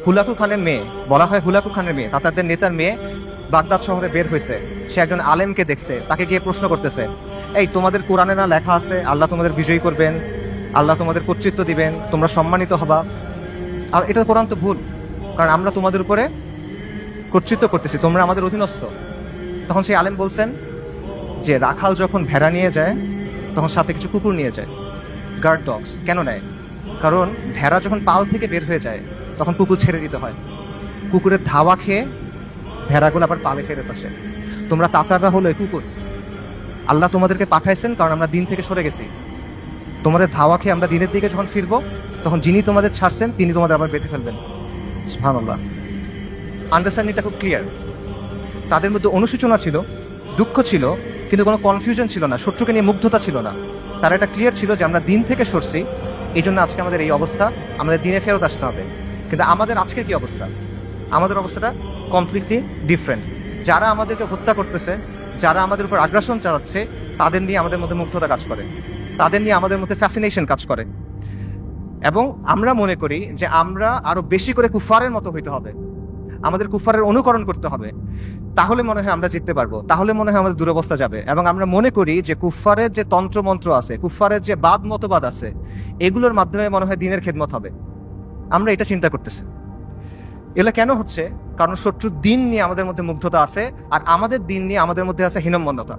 হুলাকু খানের মেয়ে, বলা হয় হুলাকু খানের মেয়ে, তাতারদের নেতার মেয়ে বাগদাদ শহরে বের হয়েছে। সে একজন আলেমকে দেখছে, তাকে গিয়ে প্রশ্ন করতেছে, এই তোমাদের কোরআনে না লেখা আছে আল্লাহ তোমাদের বিজয়ী করবেন, আল্লাহ তোমাদের কর্তৃত্ব দিবেন, তোমরা সম্মানিত হবা? আর এটা কোরআন তো ভুল, কারণ আমরা তোমাদের উপরে কর্তৃত্ব করতেছি, তোমরা আমাদের অধীনস্থ। তখন সেই আলেম বলছেন যে রাখাল যখন ভেড়া নিয়ে যায় তখন সাথে কিছু কুকুর নিয়ে যায়, গার্ড ডগস। কেন নেয়? কারণ ভেড়া যখন পাল থেকে বের হয়ে যায় তখন কুকুর ছেড়ে দিতে হয়, কুকুরের ধাওয়া খেয়ে ভেড়াগুলো আবার পালে ফেরত আসে। তোমরা তাচাররা হলো এই কুকুর। আল্লাহ তোমাদেরকে পাঠাইছেন কারণ আমরা দিন থেকে সরে গেছি। তোমাদের ধাওয়া খেয়ে আমরা দিনের দিকে যখন ফিরবো তখন যিনি তোমাদের ছাড়ছেন তিনি তোমাদের আবার বেঁধে ফেলবেন। সুবহানাল্লাহ। আন্ডারস্ট্যান্ডিংটা খুব ক্লিয়ার। তাদের মধ্যে অনুশোচনা ছিল, দুঃখ ছিল, কিন্তু কোনো কনফিউশন ছিল না, শত্রুকে নিয়ে মুগ্ধতা ছিল না। তারা এটা ক্লিয়ার ছিল যে আমরা দিন থেকে সরছি, এই জন্য আজকে আমাদের এই অবস্থা, আমাদের দিনে ফেরত আসতে হবে। কিন্তু আমাদের আজকের কি অবস্থা? আমাদের অবস্থাটা কমপ্লিটলি ডিফারেন্ট। যারা আমাদেরকে হত্যা করতেছে, যারা আমাদের উপর আগ্রাসন চালাচ্ছে, তাদের নিয়ে আমাদের মধ্যে মুগ্ধতা কাজ করে, তাদের নিয়ে আমাদের মধ্যে ফ্যাসিনেশন কাজ করে। এবং আমরা মনে করি যে আমরা আরো বেশি করে কুফারের মতো হইতে হবে, আমাদের কুফারের অনুকরণ করতে হবে, তাহলে মনে হয় আমরা জিততে পারবো, তাহলে মনে হয় আমাদের দুরবস্থা যাবে। এবং আমরা মনে করি যে কুফারের যে তন্ত্রমন্ত্র আছে, কুফারের যে বাদ মতবাদ আছে, এগুলোর মাধ্যমে মনে হয় দিনের খেদমত হবে। আমরা এটা চিন্তা করতেছি। এগুলো কেন হচ্ছে? কারণ শত্রুর দিন নিয়ে আমাদের মধ্যে মুগ্ধতা আছে, আর আমাদের দিন নিয়ে আমাদের মধ্যে আছে হীনম্মন্যতা।